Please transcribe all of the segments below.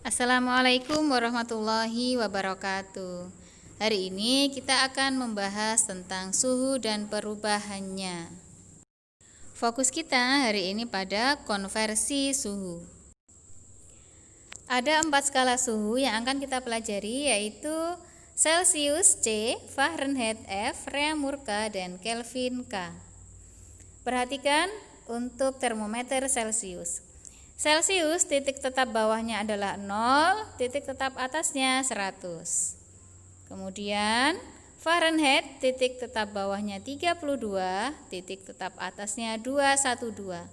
Assalamualaikum warahmatullahi wabarakatuh. Hari ini kita akan membahas tentang suhu dan perubahannya. Fokus kita hari ini pada konversi suhu. Ada 4 skala suhu yang akan kita pelajari, yaitu Celsius C, Fahrenheit F, Reaumur K, dan Kelvin K. Perhatikan untuk termometer Celsius. Celsius titik tetap bawahnya adalah 0, titik tetap atasnya 100. Kemudian Fahrenheit titik tetap bawahnya 32, titik tetap atasnya 212.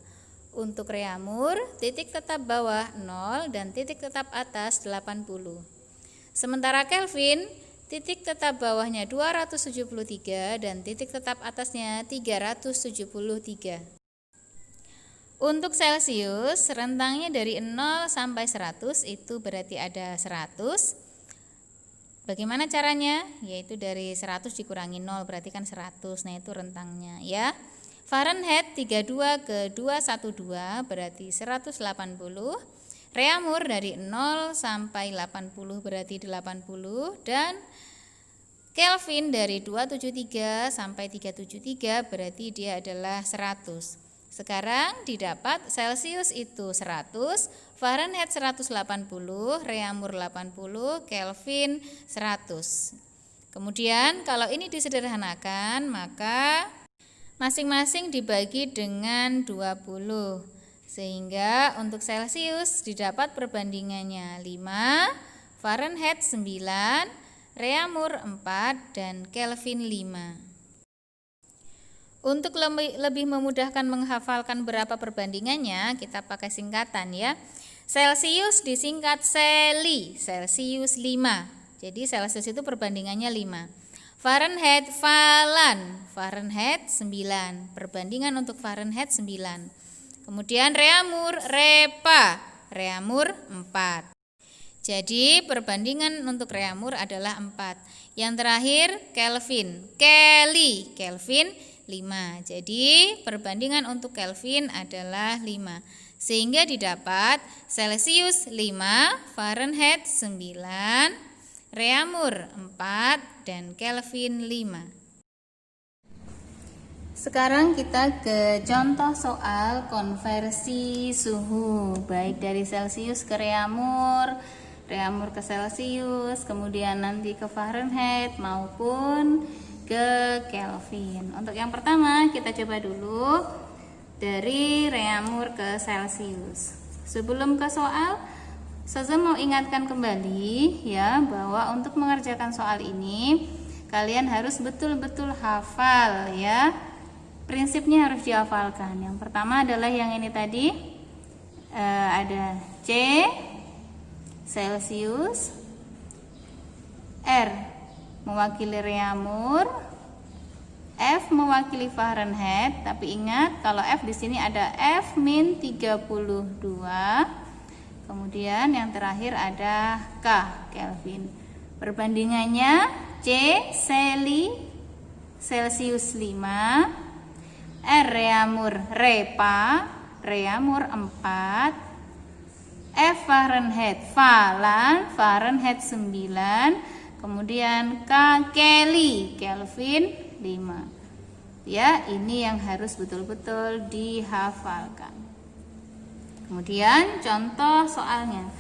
Untuk Reaumur titik tetap bawah 0 dan titik tetap atas 80. Sementara Kelvin titik tetap bawahnya 273 dan titik tetap atasnya 373. Untuk Celsius, rentangnya dari 0 sampai 100, itu berarti ada 100. Bagaimana caranya? Yaitu dari 100 dikurangi 0, berarti kan 100. Nah, itu rentangnya ya. Fahrenheit 32 ke 212 berarti 180. Reaumur dari 0 sampai 80 berarti 80. Dan Kelvin dari 273 sampai 373 berarti dia adalah 100. Sekarang didapat Celsius itu 100, Fahrenheit 180, Reaumur 80, Kelvin 100. Kemudian kalau ini disederhanakan, maka masing-masing dibagi dengan 20. Sehingga untuk Celsius didapat perbandingannya 5, Fahrenheit 9, Reaumur 4, dan Kelvin 5. Untuk lebih memudahkan menghafalkan berapa perbandingannya, kita pakai singkatan ya. Celsius disingkat Celi, Celsius 5. Jadi Celsius itu perbandingannya 5. Fahrenheit Falan, Fahrenheit 9. Perbandingan untuk Fahrenheit 9. Kemudian Reaumur Repa, Reaumur 4. Jadi perbandingan untuk Reaumur adalah 4. Yang terakhir Kelvin, Kelly, Kelvin 5. Jadi perbandingan untuk Kelvin adalah 5. Sehingga didapat Celsius 5, Fahrenheit 9, Reaumur 4, dan Kelvin 5. Sekarang kita ke contoh soal konversi suhu, baik dari Celsius ke Reaumur, Reaumur ke Celsius, kemudian nanti ke Fahrenheit maupun ke Kelvin. Untuk yang pertama kita coba dulu dari Reaumur ke Celsius. Sebelum ke soal, saya mau ingatkan kembali ya, bahwa untuk mengerjakan soal ini kalian harus betul-betul hafal ya. Prinsipnya harus dihafalkan. Yang pertama adalah yang ini tadi, ada C Celsius, R mewakili Reaumur, F mewakili Fahrenheit, tapi ingat kalau F di sini ada F-32. Kemudian yang terakhir ada K, Kelvin. Perbandingannya C Celi, Celsius 5, R Reaumur Repa, Reaumur 4, F Fahrenheit Falan, Fahrenheit 9, kemudian K Kelly, Kelvin 5. Ya, ini yang harus betul-betul dihafalkan. Kemudian contoh soalnya.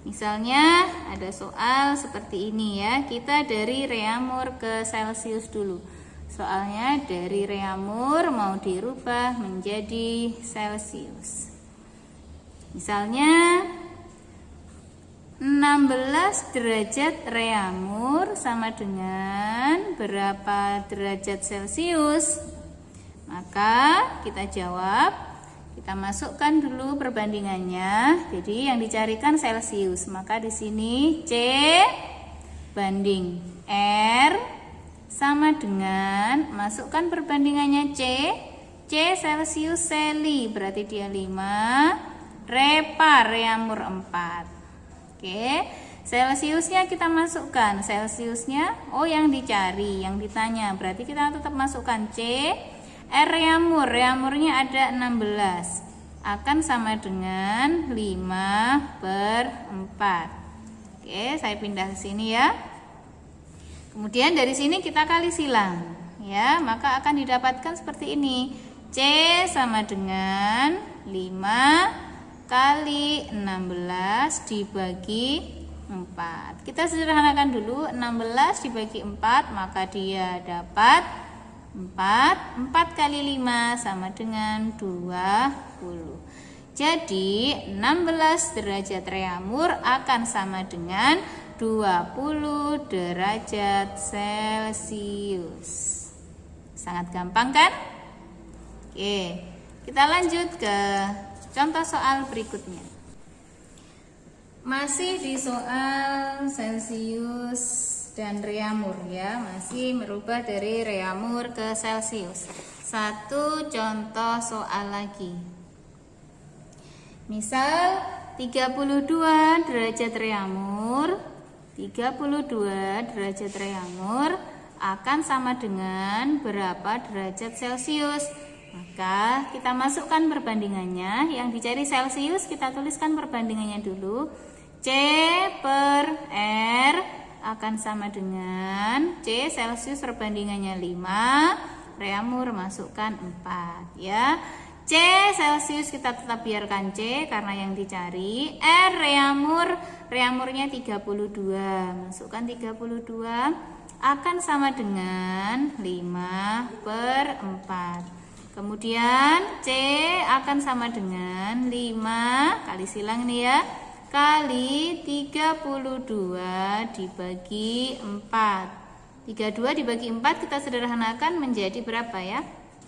Misalnya ada soal seperti ini ya. Kita dari Reaumur ke Celsius dulu. Soalnya dari Reaumur mau dirubah menjadi Celsius. Misalnya 16 derajat Reaumur sama dengan berapa derajat Celsius? Maka kita jawab, kita masukkan dulu perbandingannya. Jadi yang dicarikan Celsius, maka di sini C banding R sama dengan, masukkan perbandingannya C Celsius Celi, berarti dia 5, Repa Reaumur 4. Oke, Celsiusnya kita masukkan. Celsiusnya, yang dicari, yang ditanya, berarti kita tetap masukkan C. R Reaumur, Reaumurnya ada 16. akan sama dengan 5/4. Oke, saya pindah ke sini ya. Kemudian dari sini kita kali silang ya, maka akan didapatkan seperti ini. C sama dengan 5 kali 16 dibagi 4. Kita sederhanakan dulu, 16 dibagi 4 maka dia dapat 4. 4 kali 5 sama dengan 20. Jadi 16 derajat reamur akan sama dengan 20 derajat Celcius. Sangat gampang kan? Oke, kita lanjut ke contoh soal berikutnya. Masih di soal Celcius dan reamur ya, masih merubah dari reamur ke Celcius. Satu contoh soal lagi. Misal 32 derajat reamur, 32 derajat reamur akan sama dengan berapa derajat Celcius? Maka kita masukkan perbandingannya. Yang dicari Celcius kita tuliskan perbandingannya dulu. C per R akan sama dengan C Celcius perbandingannya 5, reamur masukkan 4 ya. C Celcius kita tetap biarkan C karena yang dicari. R reamurnya 32, masukkan 32 akan sama dengan 5/4. Kemudian C akan sama dengan 5 kali silang nih ya, kali 32 dibagi 4. 32 dibagi 4 kita sederhanakan menjadi berapa ya?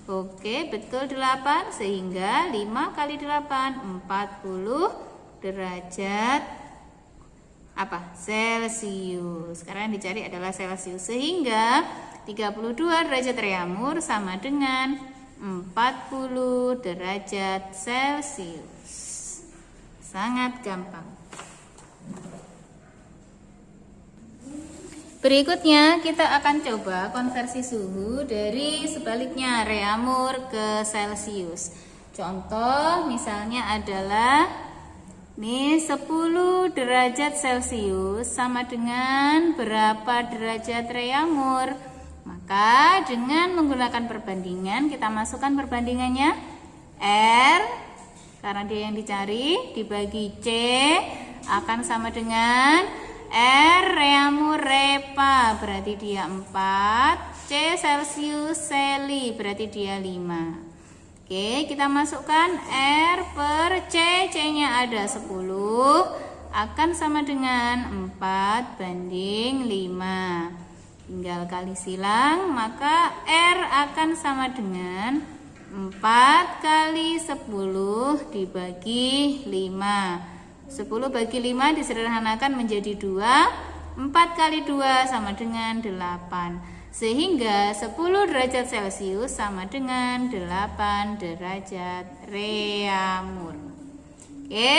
Oke, betul 8, sehingga 5 kali 8 40 derajat apa? Celcius. Karena yang dicari adalah Celcius, sehingga 32 derajat reamur sama dengan 40 derajat Celcius. Sangat gampang. Berikutnya kita akan coba konversi suhu dari sebaliknya reamur ke Celcius. Contoh misalnya adalah nih 10 derajat Celcius sama dengan berapa derajat reamur? Maka dengan menggunakan perbandingan kita masukkan perbandingannya. R karena dia yang dicari dibagi C akan sama dengan R reamur repa berarti dia 4, C Celcius Celi berarti dia 5. Oke, kita masukkan R per C, C-nya ada 10 akan sama dengan 4 banding 5. Tinggal kali silang, maka R akan sama dengan 4 kali 10 dibagi 5. 10 bagi 5 disederhanakan menjadi 2. 4 kali 2 sama dengan 8. Sehingga 10 derajat Celcius sama dengan 8 derajat reamur. Oke,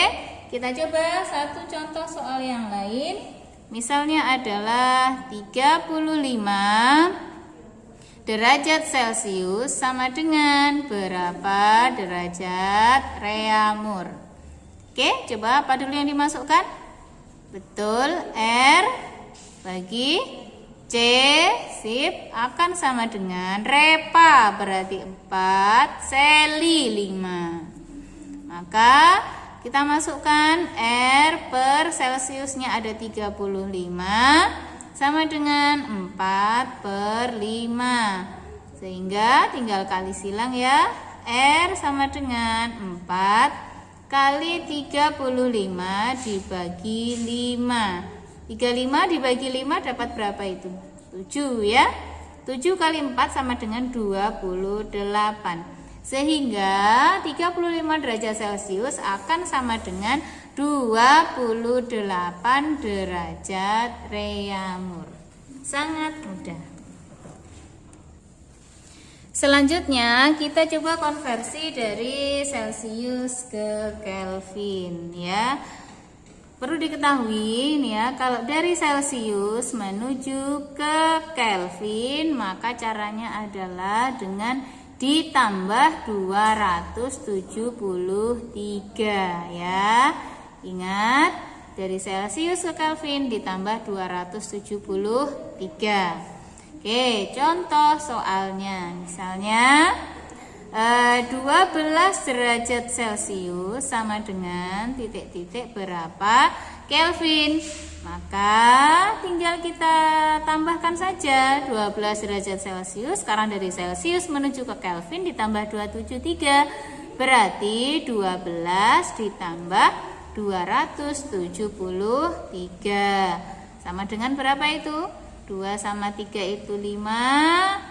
kita coba satu contoh soal yang lain. Misalnya adalah 35 derajat Celcius sama dengan berapa derajat reamur? Oke, coba apa dulu yang dimasukkan? Betul, R bagi C, sip, akan sama dengan repa berarti 4, Celi 5. Maka kita masukkan R per Celciusnya ada 35 sama dengan 4 per 5. Sehingga tinggal kali silang ya. R sama dengan 4 kali 35 dibagi 5. 35 dibagi 5 dapat berapa itu? 7 ya. 7 kali 4 sama dengan 28. Sehingga 35 derajat Celcius akan sama dengan 28 derajat reamur. Sangat mudah. Selanjutnya kita coba konversi dari Celcius ke Kelvin ya. Perlu diketahui nih ya, kalau dari Celcius menuju ke Kelvin maka caranya adalah dengan ditambah 273 ya. Ingat, dari Celcius ke Kelvin ditambah 273. Oke, contoh soalnya. Misalnya 12 derajat Celcius sama dengan titik-titik berapa Kelvin. Maka tinggal kita tambahkan saja 12 derajat Celcius. Sekarang dari Celcius menuju ke Kelvin ditambah 273. Berarti 12 ditambah 273 sama dengan berapa itu? 2 sama 3 itu 5.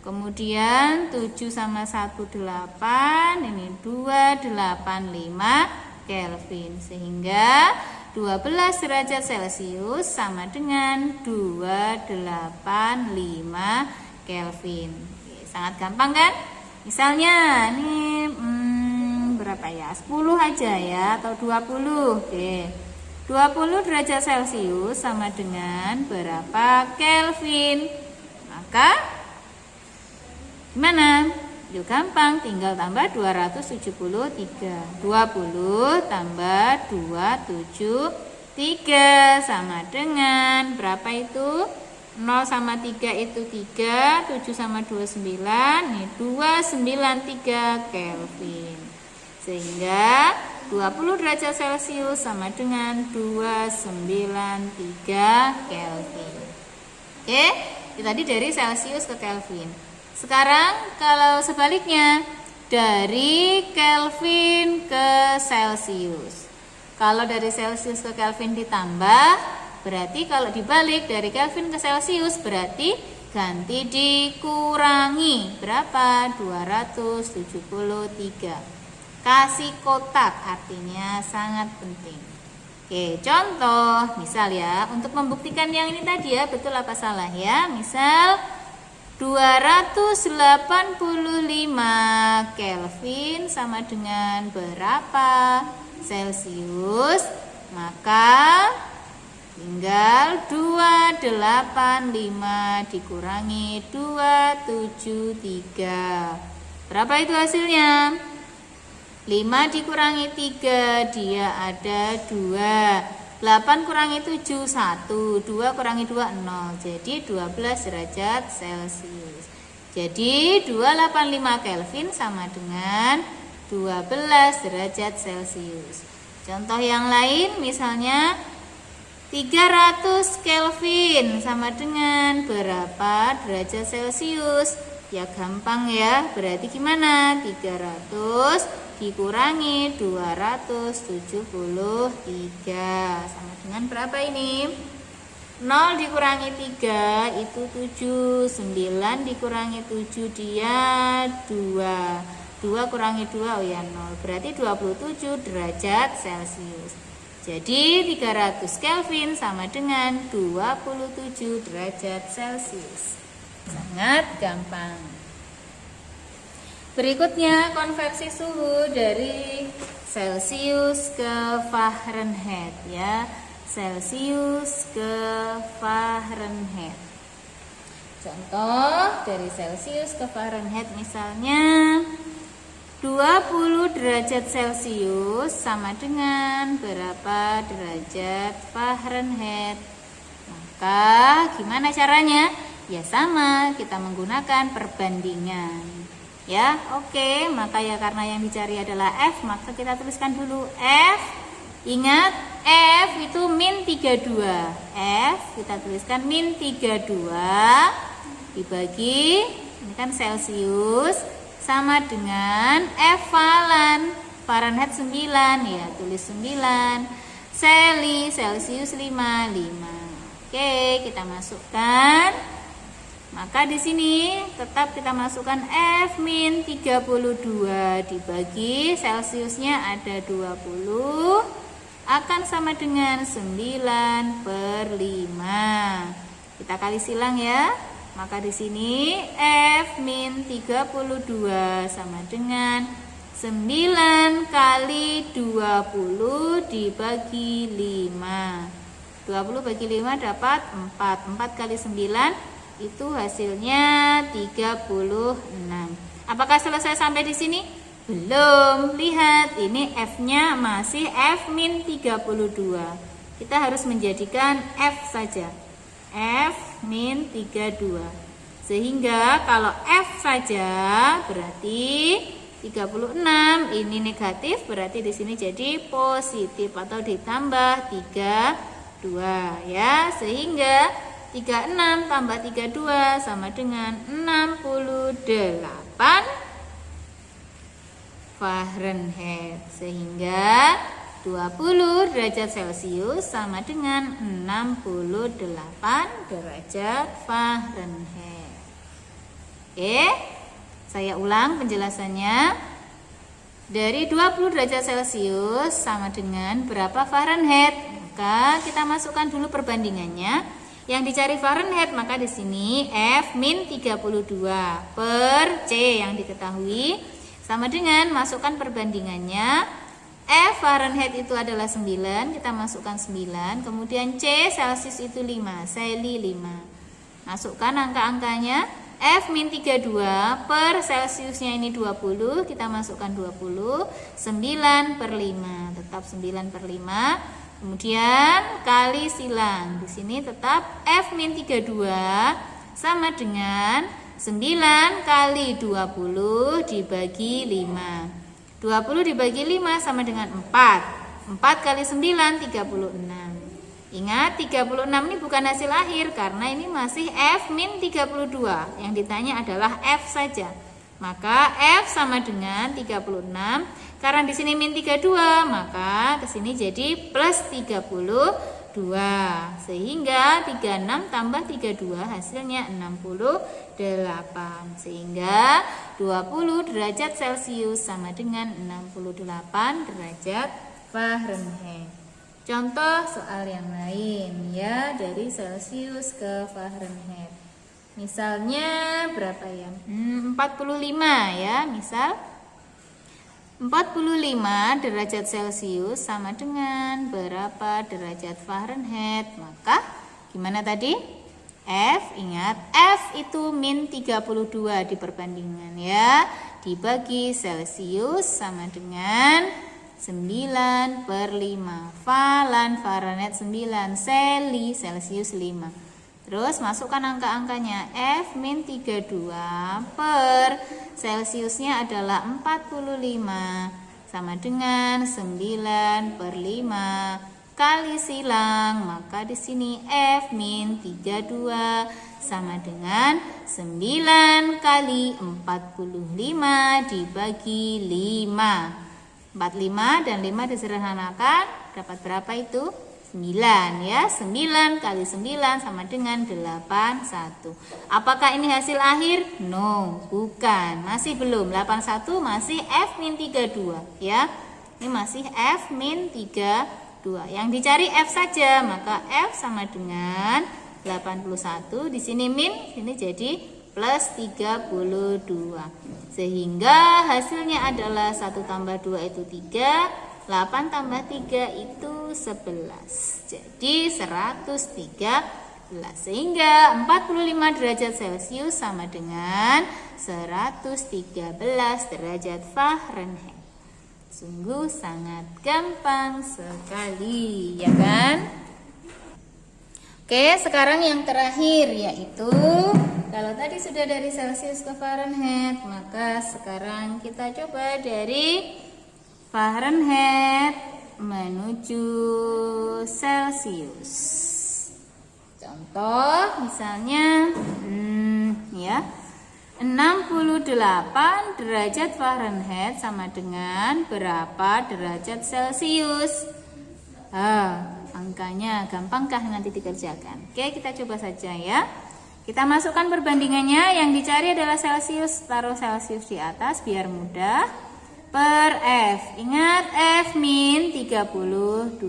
Kemudian 7 sama 1 8. Ini 285 Kelvin. Sehingga 12 derajat Celcius sama dengan 285 Kelvin. Oke, sangat gampang kan? Misalnya ini berapa ya? 10 aja ya, atau 20. Oke. 20 derajat Celcius sama dengan berapa Kelvin? Maka gimana? Yuk gampang, tinggal tambah 273. 20 tambah 273 sama dengan berapa itu? 0 sama 3 itu 3, 7 sama 2 9, ini 293 Kelvin. Sehingga 20 derajat Celcius sama dengan 293 Kelvin. Oke, itu tadi dari Celcius ke Kelvin. Sekarang kalau sebaliknya, dari Kelvin ke Celcius. Kalau dari Celcius ke Kelvin ditambah, berarti kalau dibalik dari Kelvin ke Celcius berarti ganti dikurangi. Berapa? 273. Kasih kotak, artinya sangat penting. Oke, contoh misal ya, untuk membuktikan yang ini tadi ya, betul apa salah ya. Misal 285 Kelvin sama dengan berapa Celcius? Maka tinggal 285 dikurangi 273. Berapa itu hasilnya? 5 dikurangi 3, dia ada 2. 8 kurangi 7, 1. 2 kurangi 2, 0. Jadi 12 derajat Celcius. Jadi 285 Kelvin sama dengan 12 derajat Celcius. Contoh yang lain misalnya 300 Kelvin sama dengan berapa derajat Celcius? Ya gampang ya, berarti gimana? 300 dikurangi 273 sama dengan berapa ini? 0 dikurangi 3 itu 7. 9 dikurangi 7 dia 2. 2 kurangi 2 oh ya 0. Berarti 27 derajat Celcius. Jadi 300 Kelvin sama dengan 27 derajat Celcius. Sangat gampang. Berikutnya konversi suhu dari Celcius ke Fahrenheit ya. Celcius ke Fahrenheit. Contoh dari Celcius ke Fahrenheit misalnya 20 derajat Celcius sama dengan berapa derajat Fahrenheit? Maka gimana caranya? Ya sama, kita menggunakan perbandingan. Ya, oke, maka ya karena yang dicari adalah F, maka kita tuliskan dulu F. Ingat, F itu min 32. F kita tuliskan min 32 dibagi, ini kan Celcius, sama dengan F falan, Fahrenheit 9, ya tulis 9. Celcius 5. Oke, kita masukkan. Maka di sini tetap kita masukkan F min 32 dibagi Celciusnya ada 20 akan sama dengan 9/5. Kita kali silang ya. Maka di sini F min 32 sama dengan 9 kali 20 dibagi 5. 20 bagi 5 dapat 4. 4 kali 9 itu hasilnya 36. Apakah selesai sampai di sini? Belum. Lihat, ini F-nya masih F-32. Kita harus menjadikan F saja. F-32. Sehingga kalau F saja berarti 36, ini negatif, berarti di sini jadi positif atau ditambah 32 ya. Sehingga 36 tambah 32 sama dengan 68 Fahrenheit. Sehingga 20 derajat Celcius sama dengan 68 derajat Fahrenheit. Oke, saya ulang penjelasannya. Dari 20 derajat Celcius sama dengan berapa Fahrenheit? Maka kita masukkan dulu perbandingannya. Yang dicari Fahrenheit, maka di sini F-32 per C yang diketahui sama dengan masukkan perbandingannya. F Fahrenheit itu adalah 9, kita masukkan 9. Kemudian C Celsius itu 5, Celsius 5. Masukkan angka-angkanya. F-32 per Celsiusnya ini 20, kita masukkan 20. 9 per 5, tetap 9 per 5. Kemudian kali silang. Di sini tetap F-32 sama dengan 9 kali 20 dibagi 5. 20 dibagi 5 sama dengan 4. 4 kali 9 36. Ingat, 36 ini bukan hasil akhir karena ini masih F-32. Yang ditanya adalah F saja. Maka F sama dengan 36. Karena di sini min 32, maka ke sini jadi plus 32. Sehingga 36 tambah 32 hasilnya 68. Sehingga 20 derajat Celcius sama dengan 68 derajat Fahrenheit. Contoh soal yang lain ya, dari Celcius ke Fahrenheit. Misalnya berapa ya? 45 ya, misal 45 derajat Celcius sama dengan berapa derajat Fahrenheit? Maka gimana tadi? F, ingat F itu min 32 di perbandingan ya, dibagi Celcius sama dengan 9 per 5. Falan Fahrenheit 9, Celsius 5. Terus masukkan angka-angkanya. F-32 per Celsiusnya adalah 45 sama dengan 9 per 5 kali silang. Maka di sini F-32 sama dengan 9 kali 45 dibagi 5. 45 dan 5 disederhanakan, dapat berapa itu? 9 ya. 9 kali 9 sama dengan 81. Apakah ini hasil akhir? No, bukan. Masih belum. 81 masih F-32 ya. Ini masih F-32. Yang dicari F saja, maka F sama dengan 81. Di sini min, ini jadi plus 32. Sehingga hasilnya adalah 1 tambah 2 itu 3, 8 tambah 3 itu 11. Jadi 113. Sehingga 45 derajat Celcius sama dengan 113 derajat Fahrenheit. Sungguh sangat gampang sekali, ya kan? Oke, sekarang yang terakhir yaitu kalau tadi sudah dari Celsius ke Fahrenheit, maka sekarang kita coba dari Fahrenheit menuju Celsius. Contoh misalnya ya, 68 derajat Fahrenheit sama dengan berapa derajat Celsius? Angkanya gampangkah nanti dikerjakan? Oke, kita coba saja ya. Kita masukkan perbandingannya. Yang dicari adalah Celsius. Taruh Celsius di atas biar mudah. Per F. Ingat F-32.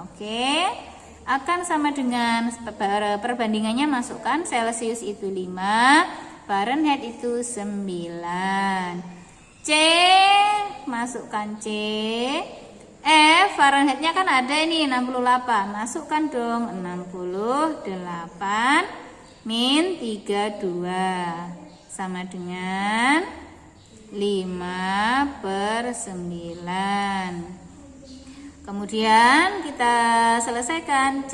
Oke. Akan sama dengan perbandingannya, masukkan Celsius itu 5, Fahrenheit itu 9. C, masukkan C. F Fahrenheitnya kan ada ini 68. Masukkan dong 68 min 32 sama dengan 5/9. Kemudian kita selesaikan. C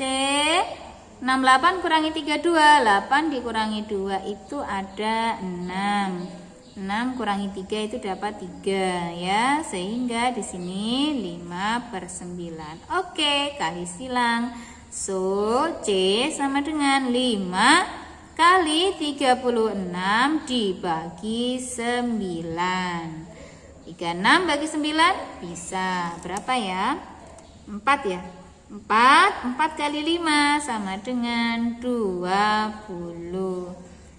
68 kurangi 32, 8 dikurangi 2 itu ada 6. 6 kurangi 3 itu dapat 3 ya. Sehingga di sini 5/9. Oke, kali silang. So, C sama dengan 5 kali 36 dibagi 9. 36 bagi 9 bisa berapa ya? 4 ya. 4 kali 5 sama dengan 20.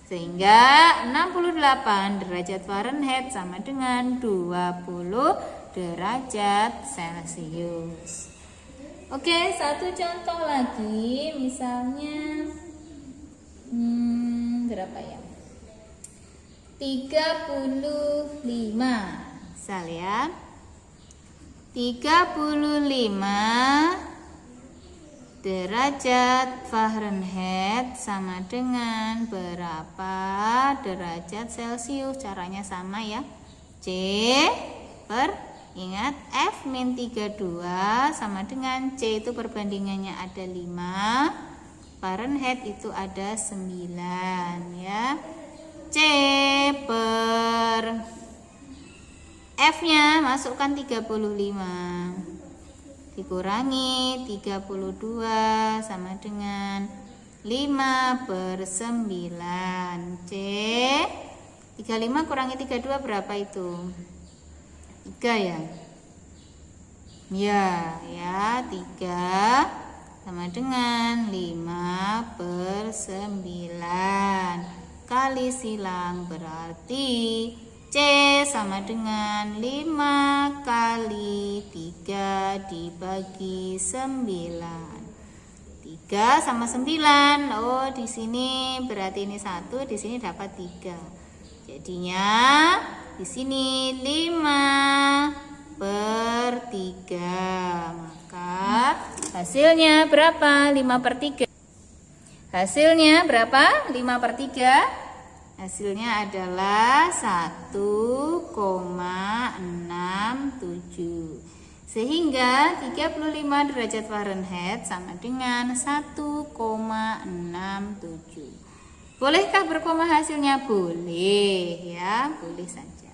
Sehingga 68 derajat Fahrenheit sama dengan 20 derajat Celcius. Oke, satu contoh lagi. Misalnya berapa ya? 35. Misal ya. 35 derajat Fahrenheit sama dengan berapa derajat Celcius? Caranya sama ya. C ingat F min 32 sama dengan C itu perbandingannya ada 5, Fahrenheit itu ada 9 ya. C per F nya masukkan 35 dikurangi 32 sama dengan 5/9. C 35 kurangi 32 berapa itu? 3 ya? Ya 3 sama dengan 5/9. Kali silang berarti C sama dengan 5 kali 3 dibagi 9. 3 sama 9. Oh, di sini berarti ini 1, di sini dapat 3. Jadinya di sini 5/3. Maka hasilnya berapa? 5/3. Hasilnya berapa? 5/3. Hasilnya adalah 1,67. Sehingga 35 derajat Fahrenheit sama dengan 1,67. Bolehkah berkoma hasilnya? Boleh ya, boleh saja.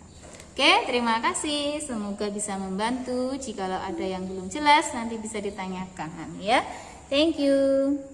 Oke, terima kasih. Semoga bisa membantu. Jikalau ada yang belum jelas nanti bisa ditanyakan ya. Thank you.